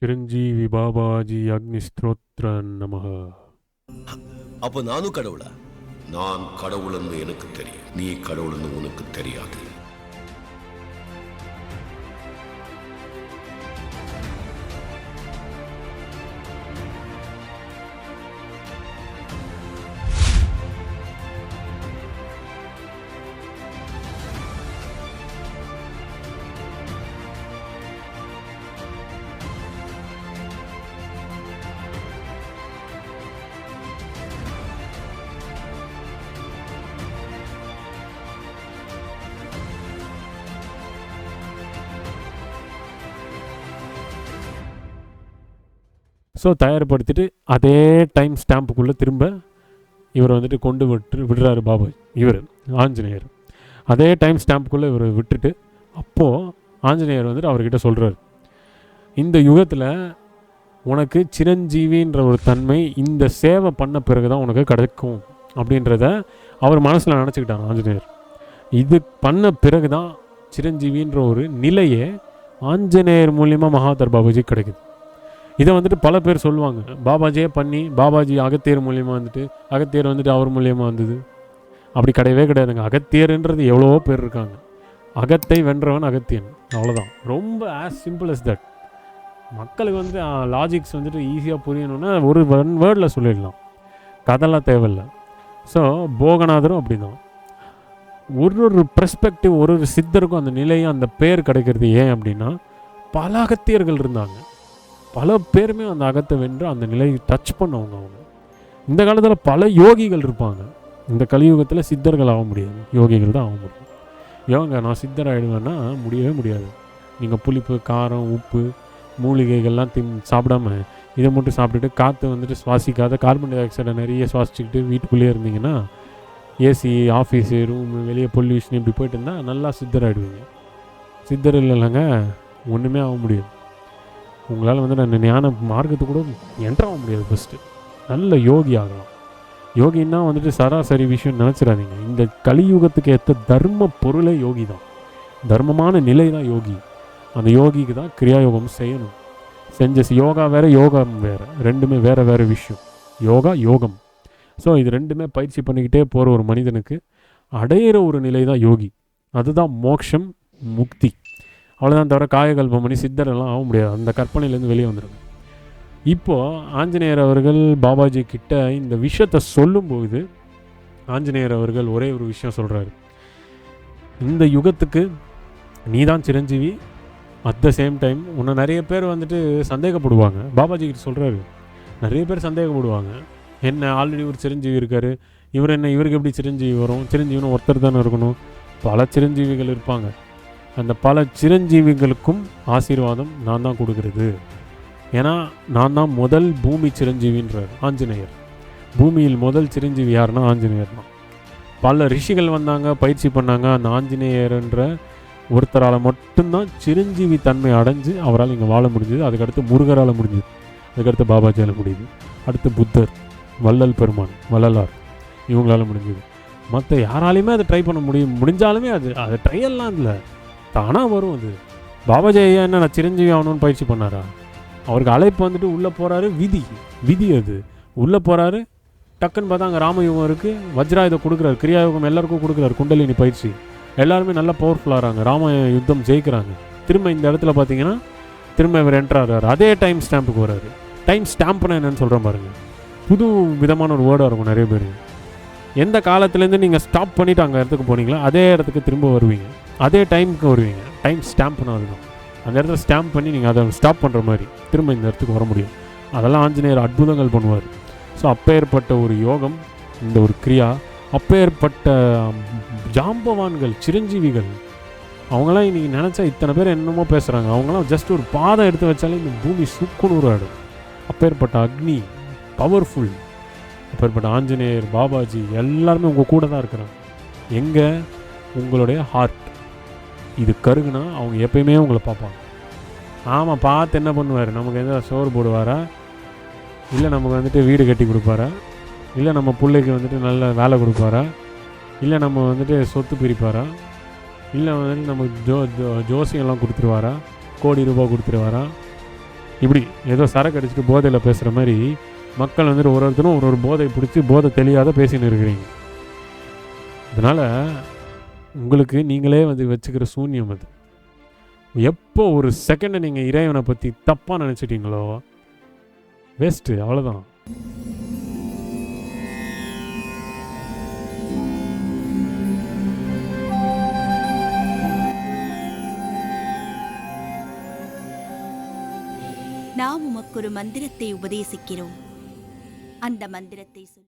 சிரஞ்சீவி பாபாஜி அக்னிஸ்தோத்ர நமஹ. அப்ப நானும் கடவுளா? நான் கடவுள்னு எனக்கு தெரியும், நீ கடவுள்னு உனக்கு தெரியாது. ஸோ தயார்படுத்திட்டு அதே டைம் ஸ்டாம்புக்குள்ளே திரும்ப இவரை வந்துட்டு கொண்டு விடுறாரு பாபா. இவர் ஆஞ்சநேயர் அதே டைம் ஸ்டாம்புக்குள்ளே இவரை விட்டுட்டு அப்போது ஆஞ்சநேயர் வந்துட்டு அவர்கிட்ட சொல்கிறார், இந்த யுகத்தில் உனக்கு சிரஞ்சீவின்ற ஒரு தன்மை இந்த சேவை பண்ண பிறகு தான் உனக்கு கிடைக்கும் அப்படின்றத அவர் மனசில் நினச்சிக்கிட்டார் ஆஞ்சநேயர். இது பண்ண பிறகு தான் சிரஞ்சீவின்ற ஒரு நிலையே ஆஞ்சநேயர் மூலியமாக மகாதர் பாபாஜி கிடைக்குது. இதை வந்துட்டு பல பேர் சொல்லுவாங்க, பாபாஜியே பண்ணி பாபாஜி அகத்தியர் மூலியமாக வந்துட்டு அகத்தியர் வந்துட்டு அவர் மூலியமாக வந்தது. அப்படி கிடையவே கிடையாதுங்க. அகத்தியர்ன்றது எவ்வளவோ பேர் இருக்காங்க. அகத்தை வென்றவன் அகத்தியன், அவ்வளோதான். ரொம்ப ஆஸ் சிம்பிள் அஸ் தட். மக்களுக்கு வந்துட்டு லாஜிக்ஸ் வந்துட்டு ஈஸியாக புரியணுன்னா ஒரு ஒன் வேர்டில் சொல்லிடலாம், கதெல்லாம் தேவையில்லை. ஸோ போகநாதரும் அப்படி தான். ஒரு பெர்ஸ்பெக்டிவ் ஒரு சித்தருக்கும் அந்த நிலையும் அந்த பேர் கிடைக்கிறது ஏன் அப்படின்னா பல அகத்தியர்கள் இருந்தாங்க. பல பேருமே அந்த அகத்தை வென்று அந்த நிலையை டச் பண்ணவங்க. அவங்க இந்த காலத்தில் பல யோகிகள் இருப்பாங்க. இந்த கலியுகத்தில் சித்தர்கள் ஆக முடியாது, யோகிகள் தான் ஆக முடியும். யோகா நான் சித்தர் ஆகிடுவேன்னா முடியவே முடியாது. நீங்கள் புளிப்பு, காரம், உப்பு, மூலிகைகள்லாம் சாப்பிடாம இதை மட்டும் சாப்பிட்டுட்டு காற்று வந்துட்டு சுவாசிக்காத கார்பன் டை ஆக்சைடை நிறைய சுவாசிச்சுக்கிட்டு வீட்டுக்குள்ளேயே இருந்தீங்கன்னா ஏசி, ஆஃபீஸு, ரூமு, வெளியே பொல்யூஷன் இப்படி போயிட்டு இருந்தால் நல்லா சித்தர் ஆகிடுவீங்க. சித்தர் இல்லைங்க ஒன்றுமே ஆக முடியாது. உங்களால் வந்து நான் ஞான மார்க்கத்து கூட என்ட்ராக முடியாது. ஃபஸ்ட்டு நல்ல யோகி ஆகலாம். யோகின்னா வந்துட்டு சராசரி விஷயம் நினச்சிடாதீங்க. இந்த கலியுகத்துக்கு ஏற்ற தர்ம பொருளே யோகி தான். தர்மமான நிலை தான் யோகி. அந்த யோகிக்கு தான் கிரியாயோகம் செய்யணும். செஞ்ச யோகா வேறு, யோகம் வேறு, ரெண்டுமே வேறு வேறு விஷயம். யோகா யோகம். ஸோ இது ரெண்டுமே பயிற்சி பண்ணிக்கிட்டே போகிற ஒரு மனிதனுக்கு அடையிற ஒரு நிலை தான் யோகி. அதுதான் மோட்சம், முக்தி. அவ்வளோதான். தவிர காயகல்பம் பண்ணி சித்தரெல்லாம் ஆக முடியாது. அந்த கற்பனையிலேருந்து வெளியே வந்துடுங்க. இப்போது ஆஞ்சநேயர் அவர்கள் பாபாஜி கிட்ட இந்த விஷயத்தை சொல்லும்போது ஆஞ்சநேயர் அவர்கள் ஒரே ஒரு விஷயம் சொல்கிறாரு, இந்த யுகத்துக்கு நீ தான் Chiranjeevi. At the same time உன்னை நிறைய பேர் வந்துட்டு சந்தேகப்படுவாங்க. பாபாஜி கிட்ட சொல்கிறாரு, நிறைய பேர் சந்தேகப்படுவாங்க, என்ன ஆல்ரெடி ஒரு சிரஞ்சீவி இருக்கார், இவர் என்ன இவருக்கு எப்படி சிரஞ்சீவி வரும்? சிரஞ்சீவின்னு ஒருத்தர் தானே இருக்கணும். பல சிரஞ்சீவிகள் இருப்பாங்க. அந்த பல சிரஞ்சீவிகளுக்கும் ஆசீர்வாதம் நான் தான் கொடுக்குறது. ஏன்னா நான் தான் முதல் பூமி சிரஞ்சீவின்றார் ஆஞ்சநேயர். பூமியில் முதல் சிரஞ்சீவி யாருன்னா ஆஞ்சநேயர் தான். பல ரிஷிகள் வந்தாங்க, பயிற்சி பண்ணாங்க. அந்த ஆஞ்சநேயர்ன்ற ஒருத்தரால் மட்டும்தான் சிரஞ்சீவி தன்மை அடைஞ்சு அவரால் இங்கே வாழ முடிஞ்சுது. அதுக்கடுத்து முருகரால் முடிஞ்சுது, அதுக்கடுத்து பாபாஜியால் முடியுது, அடுத்து புத்தர், வள்ளல் பெருமான், வள்ளலார், இவங்களால முடிஞ்சுது. மற்ற யாராலையுமே அதை ட்ரை பண்ண முடிஞ்சாலுமே அது ட்ரையெல்லாம் இல்லை, தானாக வரும். அது பாபாஜி ஐயா என்ன நான் சிரஞ்சீவி ஆகணும்னு பயிற்சி பண்ணாரா? அவருக்கு அழைப்பு வந்துட்டு உள்ளே போகிறாரு, விதி அது உள்ளே போகிறாரு. டக்குன்னு பார்த்தா அங்கே ராமயுகம் இருக்குது, வஜ்ராயுதம் கொடுக்குறாரு, கிரியாயுகம் எல்லாருக்கும் கொடுக்குறாரு, குண்டலினி பயிற்சி, எல்லாருமே நல்லா பவர்ஃபுல்லாகிறாங்க, ராம யுத்தம் ஜெயிக்கிறாங்க. திரும்ப இந்த இடத்துல பார்த்தீங்கன்னா திரும்ப இவர் என்ட்ராகிறார், அதே டைம் ஸ்டாம்புக்கு வர்றாரு. டைம் ஸ்டாம்ப்னா என்னென்னு சொல்கிறேன் பாருங்கள். புது விதமான ஒரு வேர்டாக இருக்கும். நிறைய பேர் எந்த காலத்துலேருந்து நீங்கள் ஸ்டாப் பண்ணிவிட்டு அங்கே இடத்துக்கு போனீங்களோ அதே இடத்துக்கு திரும்ப வருவீங்க, அதே டைமுக்கு வருவீங்க. டைம் ஸ்டாம்ப்னா அதுதான். அந்த இடத்துல ஸ்டாம்ப் பண்ணி நீங்கள் அதை ஸ்டாப் பண்ணுற மாதிரி திரும்ப இந்த இடத்துக்கு வர முடியும். அதெல்லாம் ஆஞ்சநேயர் அற்புதங்கள் பண்ணுவார். ஸோ அப்பேற்பட்ட ஒரு யோகம், இந்த ஒரு கிரியா, அப்பேற்பட்ட ஜாம்பவான்கள், சிரஞ்சீவிகள், அவங்களாம் இன்றைக்கி நினச்சா இத்தனை பேர் என்னமோ பேசுகிறாங்க. அவங்களாம் ஜஸ்ட் ஒரு பாதை எடுத்து வச்சாலே இந்த பூமி சுக்குநூறு ஆடும். அப்பேற்பட்ட அக்னி, பவர்ஃபுல். அப்பேற்பட்ட ஆஞ்சநேயர், பாபாஜி எல்லாருமே உங்கள் கூட தான் இருக்கிறாங்க. எங்கே? உங்களுடைய ஹார்ட். இது கருகுனா அவங்க எப்பயுமே உங்களை பார்ப்பாங்க. ஆமாம், பார்த்து என்ன பண்ணுவார்? நமக்கு எதாவது சோறு போடுவாரா, இல்லை நமக்கு வந்துட்டு வீடு கட்டி கொடுப்பாரா, இல்லை நம்ம பிள்ளைக்கு வந்துட்டு நல்ல வேலை கொடுப்பாரா, இல்லை நம்ம வந்துட்டு சொத்து பிரிப்பாரா, இல்லை வந்துட்டு நமக்கு ஜோசியெல்லாம் கொடுத்துருவாரா, கோடி ரூபா கொடுத்துருவாரா, இப்படி ஏதோ சரக்கு அடிச்சுட்டு போதையில் பேசுகிற மாதிரி மக்கள் வந்துட்டு ஒரு ஒருத்தரும் ஒரு போதை பிடிச்சி போதை தெளியாத பேசின்னு இருக்கிறீங்க. அதனால் உங்களுக்கு நீங்களே வந்து வச்சுக்கிற சூன்யம் அது. எப்போ ஒரு செகண்டை நீங்கள் இறைவனை பற்றி தப்பாக நினச்சிட்டிங்களோ வேஸ்ட்டு, அவ்வளோதான். நாம் உமக்கு ஒரு மந்திரத்தை உபதேசிக்கிறோம். அந்த மந்திரத்தை சொல்.